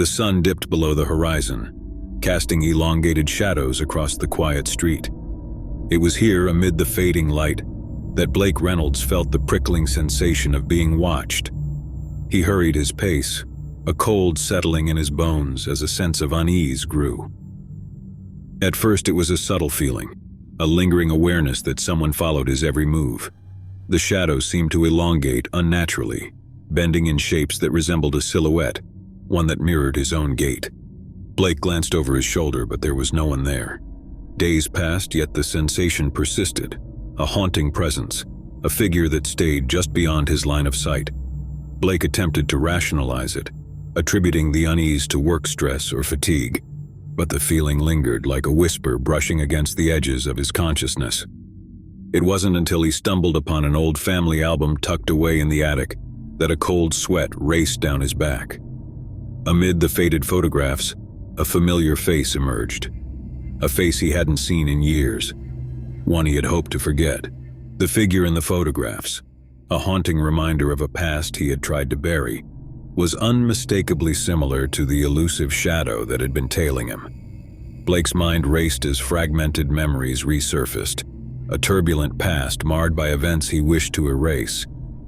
The sun dipped below the horizon, casting elongated shadows across the quiet street. It was here, amid the fading light, that Blake Reynolds felt the prickling sensation of being watched. He hurried his pace, a cold settling in his bones as a sense of unease grew. At first it was a subtle feeling, a lingering awareness that someone followed his every move. The shadows seemed to elongate unnaturally, bending in shapes that resembled a silhouette, one that mirrored his own gait. Blake glanced over his shoulder, but there was no one there. Days passed, yet the sensation persisted, a haunting presence, a figure that stayed just beyond his line of sight. Blake attempted to rationalize it, attributing the unease to work stress or fatigue, but the feeling lingered like a whisper brushing against the edges of his consciousness. It wasn't until he stumbled upon an old family album tucked away in the attic that a cold sweat raced down his back. Amid the faded photographs, a familiar face emerged. A face he hadn't seen in years, one he had hoped to forget. The figure in the photographs, a haunting reminder of a past he had tried to bury, was unmistakably similar to the elusive shadow that had been tailing him. Blake's mind raced as fragmented memories resurfaced, a turbulent past marred by events he wished to erase.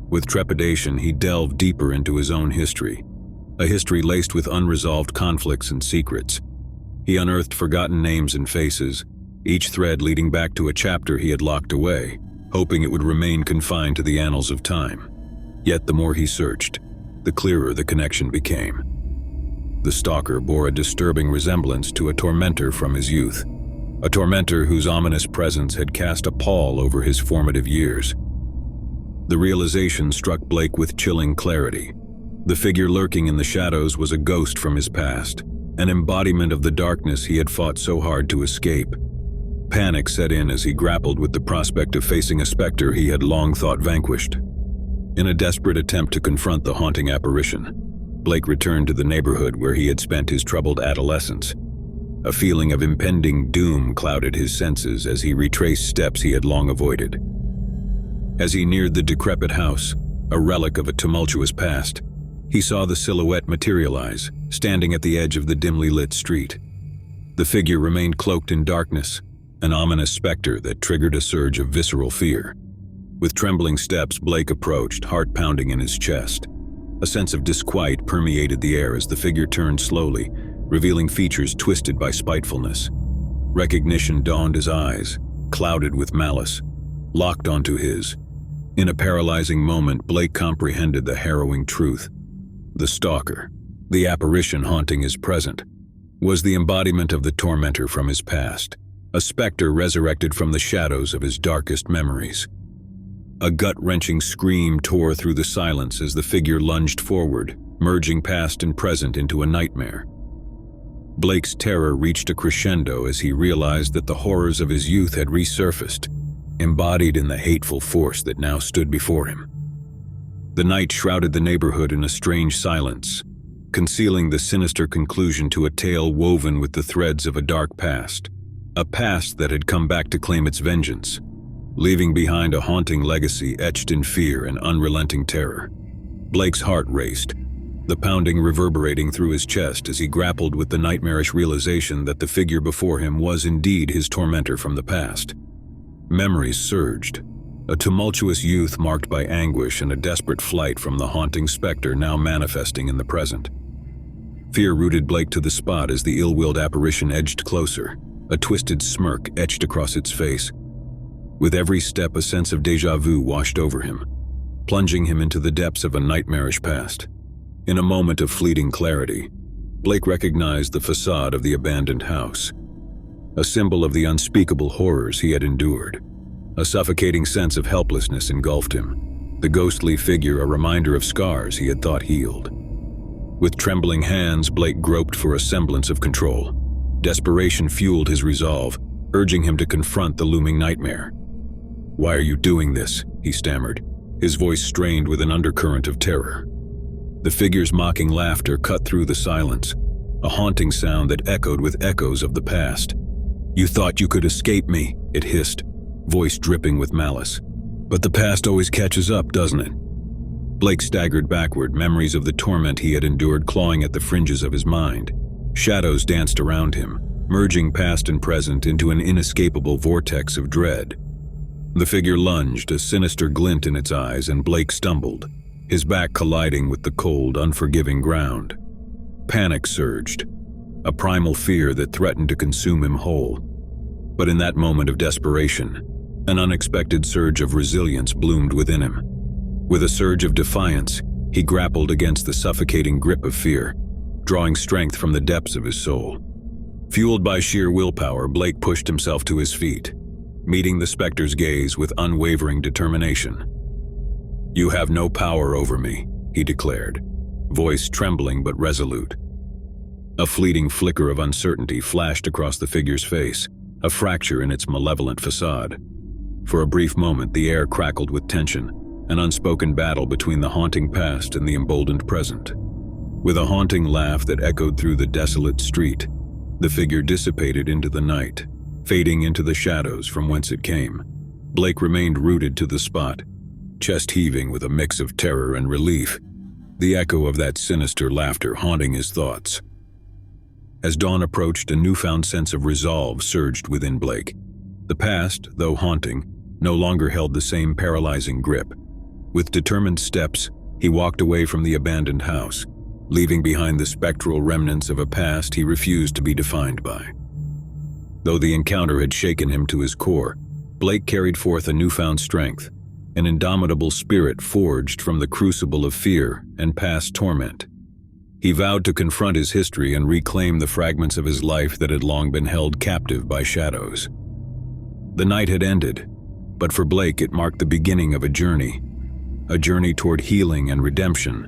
With trepidation, he delved deeper into his own history, a history laced with unresolved conflicts and secrets. He unearthed forgotten names and faces, each thread leading back to a chapter he had locked away, hoping it would remain confined to the annals of time. Yet the more he searched, the clearer the connection became. The stalker bore a disturbing resemblance to a tormentor from his youth, a tormentor whose ominous presence had cast a pall over his formative years. The realization struck Blake with chilling clarity. The figure lurking in the shadows was a ghost from his past, an embodiment of the darkness he had fought so hard to escape. Panic set in as he grappled with the prospect of facing a specter he had long thought vanquished. In a desperate attempt to confront the haunting apparition, Blake returned to the neighborhood where he had spent his troubled adolescence. A feeling of impending doom clouded his senses as he retraced steps he had long avoided. As he neared the decrepit house, a relic of a tumultuous past, he saw the silhouette materialize, standing at the edge of the dimly lit street. The figure remained cloaked in darkness, an ominous specter that triggered a surge of visceral fear. With trembling steps, Blake approached, heart pounding in his chest. A sense of disquiet permeated the air as the figure turned slowly, revealing features twisted by spitefulness. Recognition dawned his eyes, clouded with malice, locked onto his. In a paralyzing moment, Blake comprehended the harrowing truth. The stalker, the apparition haunting his present, was the embodiment of the tormentor from his past, a specter resurrected from the shadows of his darkest memories. A gut-wrenching scream tore through the silence as the figure lunged forward, merging past and present into a nightmare. Blake's terror reached a crescendo as he realized that the horrors of his youth had resurfaced, embodied in the hateful force that now stood before him. The night shrouded the neighborhood in a strange silence, concealing the sinister conclusion to a tale woven with the threads of a dark past, a past that had come back to claim its vengeance, leaving behind a haunting legacy etched in fear and unrelenting terror. Blake's heart raced, the pounding reverberating through his chest as he grappled with the nightmarish realization that the figure before him was indeed his tormentor from the past. Memories surged, a tumultuous youth marked by anguish and a desperate flight from the haunting specter now manifesting in the present. Fear rooted Blake to the spot as the ill-willed apparition edged closer, a twisted smirk etched across its face. With every step, a sense of déjà vu washed over him, plunging him into the depths of a nightmarish past. In a moment of fleeting clarity, Blake recognized the facade of the abandoned house, a symbol of the unspeakable horrors he had endured. A suffocating sense of helplessness engulfed him, the ghostly figure a reminder of scars he had thought healed. With trembling hands, Blake groped for a semblance of control. Desperation fueled his resolve, urging him to confront the looming nightmare. "Why are you doing this?" he stammered, his voice strained with an undercurrent of terror. The figure's mocking laughter cut through the silence, a haunting sound that echoed with echoes of the past. "You thought you could escape me," it hissed, voice dripping with malice. "But the past always catches up, doesn't it?" Blake staggered backward, memories of the torment he had endured clawing at the fringes of his mind. Shadows danced around him, merging past and present into an inescapable vortex of dread. The figure lunged, a sinister glint in its eyes, and Blake stumbled, his back colliding with the cold, unforgiving ground. Panic surged, a primal fear that threatened to consume him whole. But in that moment of desperation, an unexpected surge of resilience bloomed within him. With a surge of defiance, he grappled against the suffocating grip of fear, drawing strength from the depths of his soul. Fueled by sheer willpower, Blake pushed himself to his feet, meeting the specter's gaze with unwavering determination. "You have no power over me," he declared, voice trembling but resolute. A fleeting flicker of uncertainty flashed across the figure's face, a fracture in its malevolent facade. For a brief moment, the air crackled with tension, an unspoken battle between the haunting past and the emboldened present. With a haunting laugh that echoed through the desolate street, the figure dissipated into the night, fading into the shadows from whence it came. Blake remained rooted to the spot, chest heaving with a mix of terror and relief, the echo of that sinister laughter haunting his thoughts. As dawn approached, a newfound sense of resolve surged within Blake. The past, though haunting, no longer held the same paralyzing grip. With determined steps, he walked away from the abandoned house, leaving behind the spectral remnants of a past he refused to be defined by. Though the encounter had shaken him to his core, Blake carried forth a newfound strength, an indomitable spirit forged from the crucible of fear and past torment. He vowed to confront his history and reclaim the fragments of his life that had long been held captive by shadows. The night had ended, but for Blake it marked the beginning of a journey toward healing and redemption,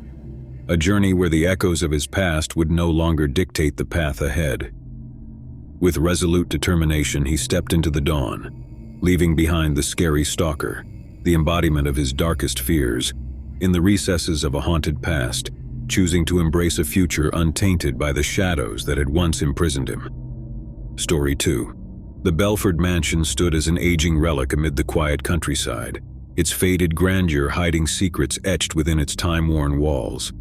a journey where the echoes of his past would no longer dictate the path ahead. With resolute determination, he stepped into the dawn, leaving behind the scary stalker, the embodiment of his darkest fears, in the recesses of a haunted past, choosing to embrace a future untainted by the shadows that had once imprisoned him. Story 2. The Belford mansion stood as an aging relic amid the quiet countryside, its faded grandeur hiding secrets etched within its time-worn walls.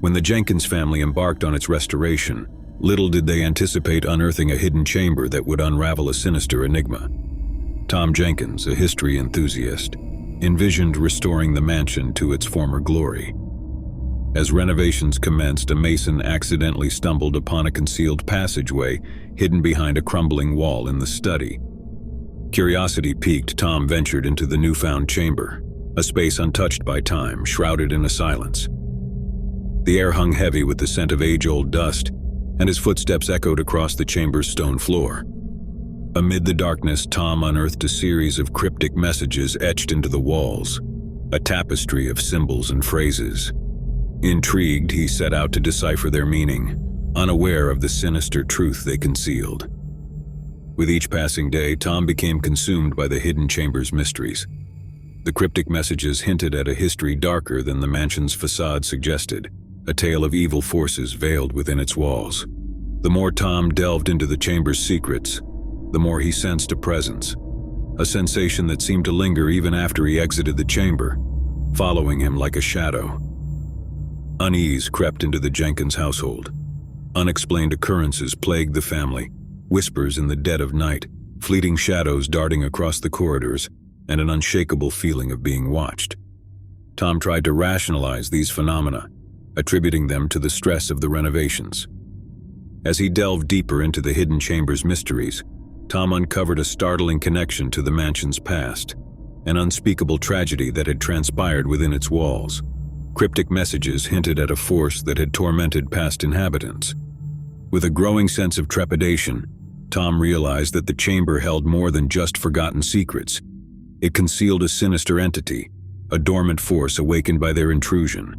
When the Jenkins family embarked on its restoration, little did they anticipate unearthing a hidden chamber that would unravel a sinister enigma. Tom Jenkins, a history enthusiast, envisioned restoring the mansion to its former glory. As renovations commenced, a mason accidentally stumbled upon a concealed passageway hidden behind a crumbling wall in the study. Curiosity piqued, Tom ventured into the newfound chamber, a space untouched by time, shrouded in a silence. The air hung heavy with the scent of age-old dust, and his footsteps echoed across the chamber's stone floor. Amid the darkness, Tom unearthed a series of cryptic messages etched into the walls, a tapestry of symbols and phrases. Intrigued, he set out to decipher their meaning, unaware of the sinister truth they concealed. With each passing day, Tom became consumed by the hidden chamber's mysteries. The cryptic messages hinted at a history darker than the mansion's facade suggested, a tale of evil forces veiled within its walls. The more Tom delved into the chamber's secrets, the more he sensed a presence, a sensation that seemed to linger even after he exited the chamber, following him like a shadow. Unease crept into the Jenkins household. Unexplained occurrences plagued the family, whispers in the dead of night, fleeting shadows darting across the corridors, and an unshakable feeling of being watched. Tom tried to rationalize these phenomena, attributing them to the stress of the renovations. As he delved deeper into the hidden chamber's mysteries, Tom uncovered a startling connection to the mansion's past, an unspeakable tragedy that had transpired within its walls. Cryptic messages hinted at a force that had tormented past inhabitants. With a growing sense of trepidation, Tom realized that the chamber held more than just forgotten secrets. It concealed a sinister entity, a dormant force awakened by their intrusion.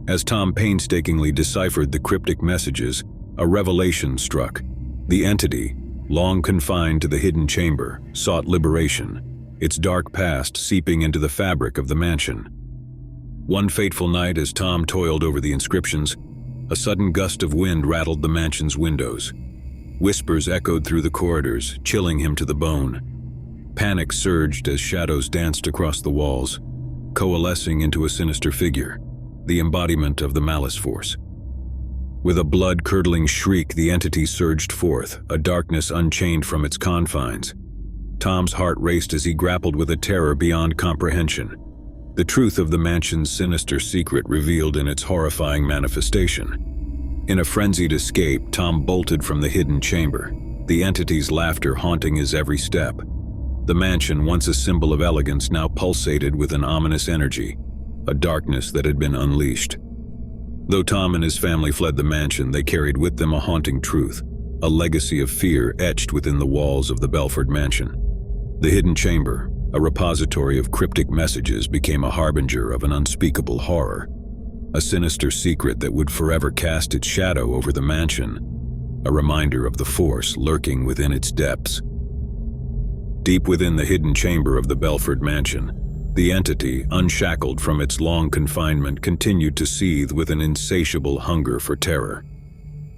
As Tom painstakingly deciphered the cryptic messages, a revelation struck. The entity, long confined to the hidden chamber, sought liberation, its dark past seeping into the fabric of the mansion. One fateful night, as Tom toiled over the inscriptions, a sudden gust of wind rattled the mansion's windows. Whispers echoed through the corridors, chilling him to the bone. Panic surged as shadows danced across the walls. coalescing into a sinister figure, the embodiment of the malice force. With a blood-curdling shriek, the entity surged forth, a darkness unchained from its confines. Tom's heart raced as he grappled with a terror beyond comprehension, the truth of the mansion's sinister secret revealed in its horrifying manifestation. In a frenzied escape, Tom bolted from the hidden chamber, the entity's laughter haunting his every step. The mansion, once a symbol of elegance, now pulsated with an ominous energy, a darkness that had been unleashed. Though Tom and his family fled the mansion, they carried with them a haunting truth, a legacy of fear etched within the walls of the Belford mansion. The hidden chamber, a repository of cryptic messages, became a harbinger of an unspeakable horror, a sinister secret that would forever cast its shadow over the mansion, a reminder of the force lurking within its depths. Deep within the hidden chamber of the Belford mansion, the entity, unshackled from its long confinement, continued to seethe with an insatiable hunger for terror.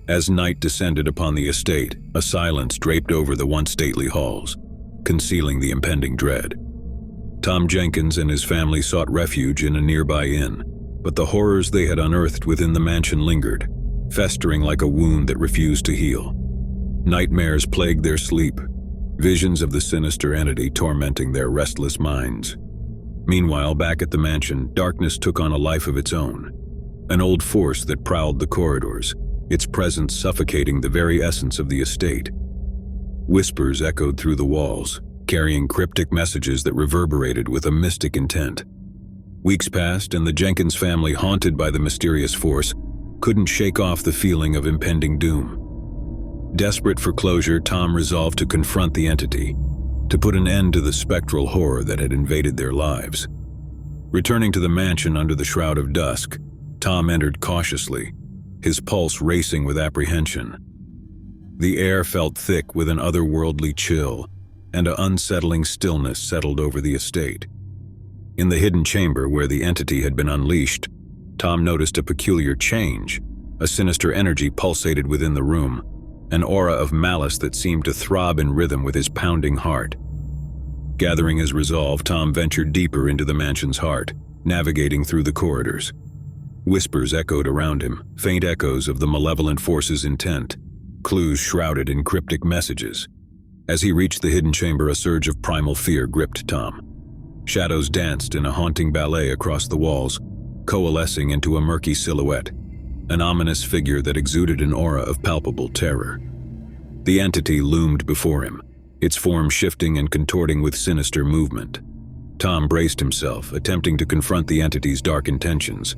As night descended upon the estate, a silence draped over the once stately halls, concealing the impending dread. Tom Jenkins and his family sought refuge in a nearby inn, but the horrors they had unearthed within the mansion lingered, festering like a wound that refused to heal. Nightmares plagued their sleep, visions of the sinister entity tormenting their restless minds. Meanwhile, back at the mansion, darkness took on a life of its own, an old force that prowled the corridors, its presence suffocating the very essence of the estate. Whispers echoed through the walls, carrying cryptic messages that reverberated with a mystic intent. Weeks passed, and the Jenkins family, haunted by the mysterious force, couldn't shake off the feeling of impending doom. Desperate for closure, Tom resolved to confront the entity, to put an end to the spectral horror that had invaded their lives. Returning to the mansion under the shroud of dusk, Tom entered cautiously, his pulse racing with apprehension. The air felt thick with an otherworldly chill, and an unsettling stillness settled over the estate. In the hidden chamber where the entity had been unleashed, Tom noticed a peculiar change. A sinister energy pulsated within the room, an aura of malice that seemed to throb in rhythm with his pounding heart. Gathering his resolve, Tom ventured deeper into the mansion's heart, navigating through the corridors. Whispers echoed around him, faint echoes of the malevolent force's intent, clues shrouded in cryptic messages. As he reached the hidden chamber, a surge of primal fear gripped Tom. Shadows danced in a haunting ballet across the walls, coalescing into a murky silhouette, an ominous figure that exuded an aura of palpable terror. The entity loomed before him, its form shifting and contorting with sinister movement. Tom braced himself, attempting to confront the entity's dark intentions.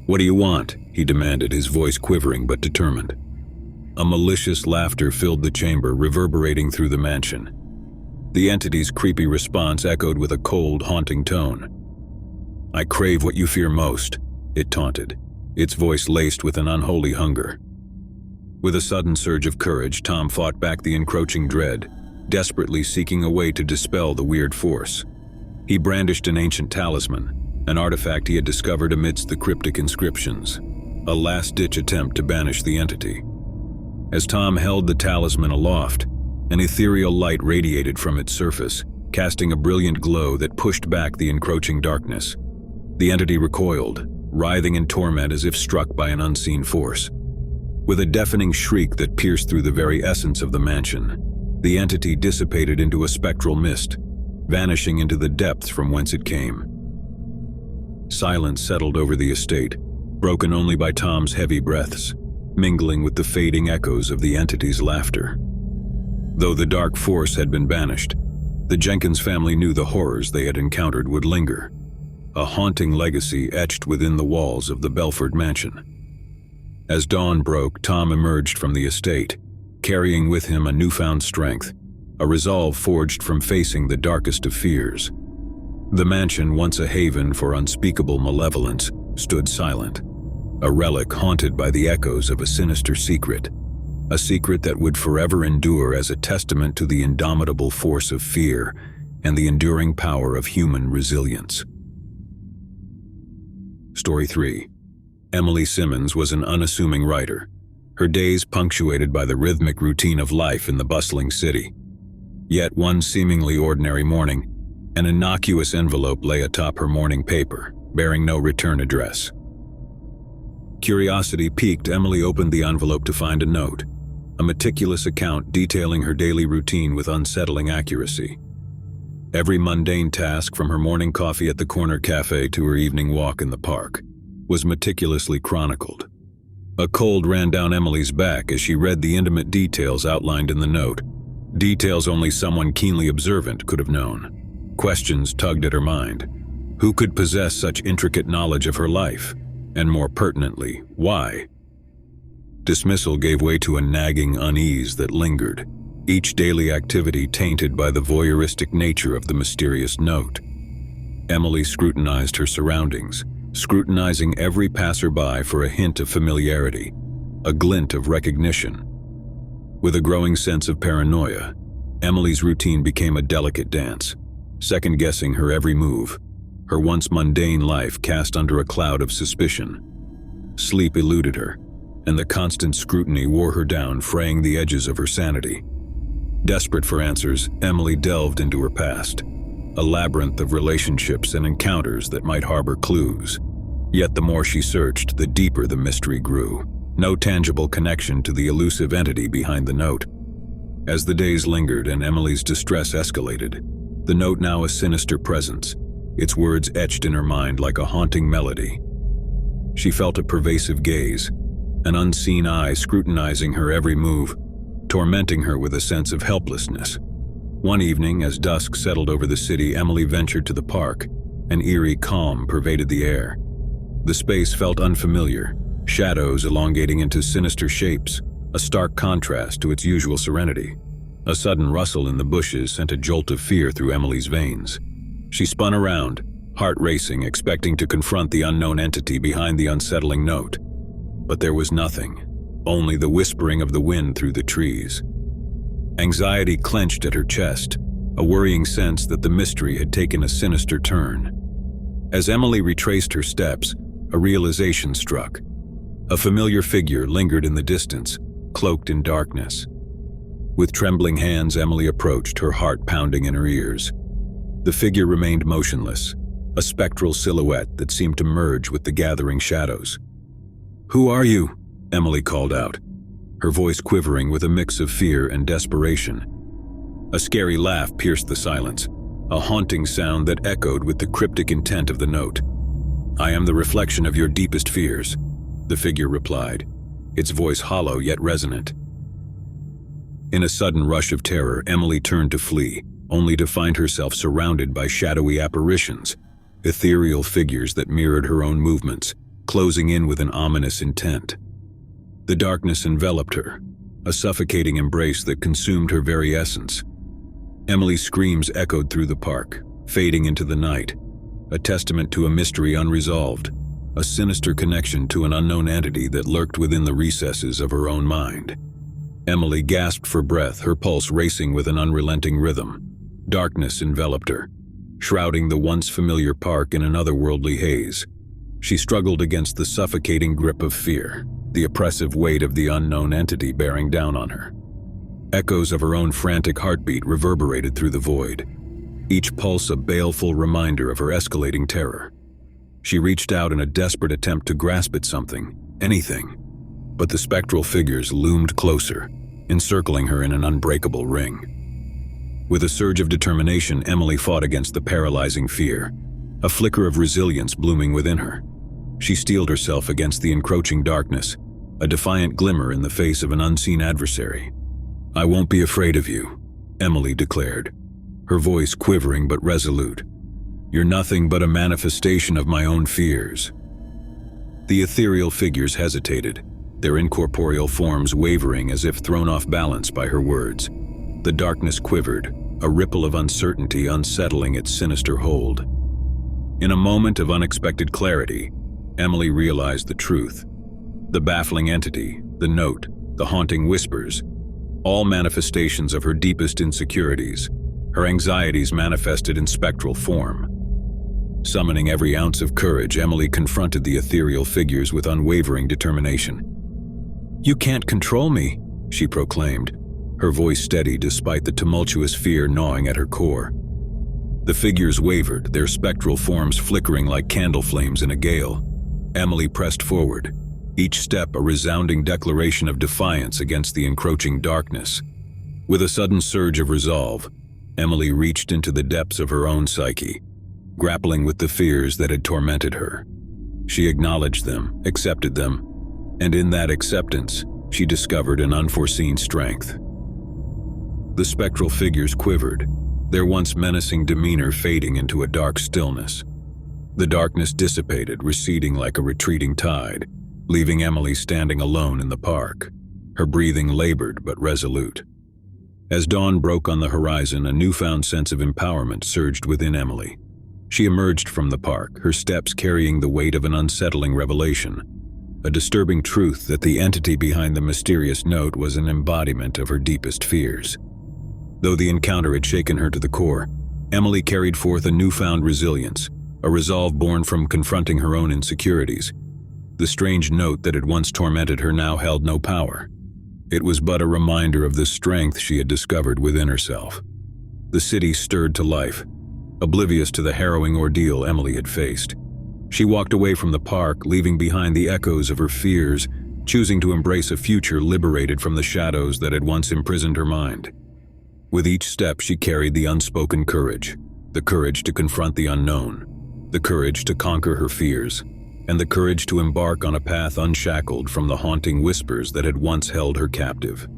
"What do you want?" he demanded, his voice quivering but determined. A malicious laughter filled the chamber, reverberating through the mansion. The entity's creepy response echoed with a cold, haunting tone. "I crave what you fear most," it taunted, its voice laced with an unholy hunger. With a sudden surge of courage, Tom fought back the encroaching dread, desperately seeking a way to dispel the weird force. He brandished an ancient talisman, an artifact he had discovered amidst the cryptic inscriptions, a last-ditch attempt to banish the entity. As Tom held the talisman aloft, an ethereal light radiated from its surface, casting a brilliant glow that pushed back the encroaching darkness. The entity recoiled, writhing in torment as if struck by an unseen force. With a deafening shriek that pierced through the very essence of the mansion, the entity dissipated into a spectral mist, vanishing into the depths from whence it came. Silence settled over the estate, broken only by Tom's heavy breaths, mingling with the fading echoes of the entity's laughter. Though the dark force had been banished, the Jenkins family knew the horrors they had encountered would linger, a haunting legacy etched within the walls of the Belford mansion. As dawn broke, Tom emerged from the estate, carrying with him a newfound strength, a resolve forged from facing the darkest of fears. The mansion, once a haven for unspeakable malevolence, stood silent, a relic haunted by the echoes of a sinister secret, a secret that would forever endure as a testament to the indomitable force of fear and the enduring power of human resilience. Story 3. Emily Simmons was an unassuming writer, her days punctuated by the rhythmic routine of life in the bustling city. Yet one seemingly ordinary morning, An innocuous envelope lay atop her morning paper, bearing no return address. Curiosity piqued, Emily opened the envelope to find a note, a meticulous account detailing her daily routine with unsettling accuracy. Every mundane task, from her morning coffee at the corner cafe to her evening walk in the park, was meticulously chronicled. A cold ran down Emily's back as she read the intimate details outlined in the note, details only someone keenly observant could have known. Questions tugged at her mind. Who could possess such intricate knowledge of her life? And more pertinently, why? Dismissal gave way to a nagging unease that lingered, each daily activity tainted by the voyeuristic nature of the mysterious note. Emily scrutinized her surroundings, scrutinizing every passerby for a hint of familiarity, a glint of recognition. With a growing sense of paranoia, Emily's routine became a delicate dance, second-guessing her every move, her once mundane life cast under a cloud of suspicion. Sleep eluded her, and the constant scrutiny wore her down, fraying the edges of her sanity. Desperate for answers, Emily delved into her past, a labyrinth of relationships and encounters that might harbor clues. Yet the more she searched, the deeper the mystery grew. No tangible connection to the elusive entity behind the note. As the days lingered and Emily's distress escalated, the note now a sinister presence, its words etched in her mind like a haunting melody. She felt a pervasive gaze, an unseen eye scrutinizing her every move, tormenting her with a sense of helplessness. One evening, as dusk settled over the city, Emily ventured to the park. An eerie calm pervaded the air. The space felt unfamiliar, shadows elongating into sinister shapes, a stark contrast to its usual serenity. A sudden rustle in the bushes sent a jolt of fear through Emily's veins. She spun around, heart racing, expecting to confront the unknown entity behind the unsettling note. But there was nothing, only the whispering of the wind through the trees. Anxiety clenched at her chest, a worrying sense that the mystery had taken a sinister turn. As Emily retraced her steps, a realization struck. A familiar figure lingered in the distance, cloaked in darkness. With trembling hands, Emily approached, her heart pounding in her ears. The figure remained motionless, a spectral silhouette that seemed to merge with the gathering shadows. "Who are you?" Emily called out, her voice quivering with a mix of fear and desperation. A scary laugh pierced the silence, a haunting sound that echoed with the cryptic intent of the note. "I am the reflection of your deepest fears," the figure replied, its voice hollow yet resonant. In a sudden rush of terror, Emily turned to flee, only to find herself surrounded by shadowy apparitions, ethereal figures that mirrored her own movements, closing in with an ominous intent. The darkness enveloped her, a suffocating embrace that consumed her very essence. Emily's screams echoed through the park, fading into the night, a testament to a mystery unresolved, a sinister connection to an unknown entity that lurked within the recesses of her own mind. Emily gasped for breath, her pulse racing with an unrelenting rhythm. Darkness enveloped her, shrouding the once familiar park in an otherworldly haze. She struggled against the suffocating grip of fear, the oppressive weight of the unknown entity bearing down on her. Echoes of her own frantic heartbeat reverberated through the void, each pulse a baleful reminder of her escalating terror. She reached out in a desperate attempt to grasp at something, anything, but the spectral figures loomed closer, encircling her in an unbreakable ring. With a surge of determination, Emily fought against the paralyzing fear, a flicker of resilience blooming within her. She steeled herself against the encroaching darkness, a defiant glimmer in the face of an unseen adversary. "I won't be afraid of you," Emily declared, her voice quivering but resolute. "You're nothing but a manifestation of my own fears." The ethereal figures hesitated, their incorporeal forms wavering as if thrown off balance by her words. The darkness quivered, a ripple of uncertainty unsettling its sinister hold. In a moment of unexpected clarity, Emily realized the truth. The baffling entity, the note, the haunting whispers, all manifestations of her deepest insecurities, her anxieties manifested in spectral form. Summoning every ounce of courage, Emily confronted the ethereal figures with unwavering determination. "You can't control me," she proclaimed, her voice steady despite the tumultuous fear gnawing at her core. The figures wavered, their spectral forms flickering like candle flames in a gale. Emily pressed forward, each step a resounding declaration of defiance against the encroaching darkness. With a sudden surge of resolve, Emily reached into the depths of her own psyche, grappling with the fears that had tormented her. She acknowledged them, accepted them, and in that acceptance, she discovered an unforeseen strength. The spectral figures quivered, their once menacing demeanor fading into a dark stillness. The darkness dissipated, receding like a retreating tide, leaving Emily standing alone in the park, her breathing labored but resolute. As dawn broke on the horizon, a newfound sense of empowerment surged within Emily. She emerged from the park, her steps carrying the weight of an unsettling revelation, a disturbing truth that the entity behind the mysterious note was an embodiment of her deepest fears. Though the encounter had shaken her to the core, Emily carried forth a newfound resilience, a resolve born from confronting her own insecurities. The strange note that had once tormented her now held no power. It was but a reminder of the strength she had discovered within herself. The city stirred to life, oblivious to the harrowing ordeal Emily had faced. She walked away from the park, leaving behind the echoes of her fears, choosing to embrace a future liberated from the shadows that had once imprisoned her mind. With each step, she carried the unspoken courage, the courage to confront the unknown, the courage to conquer her fears, and the courage to embark on a path unshackled from the haunting whispers that had once held her captive.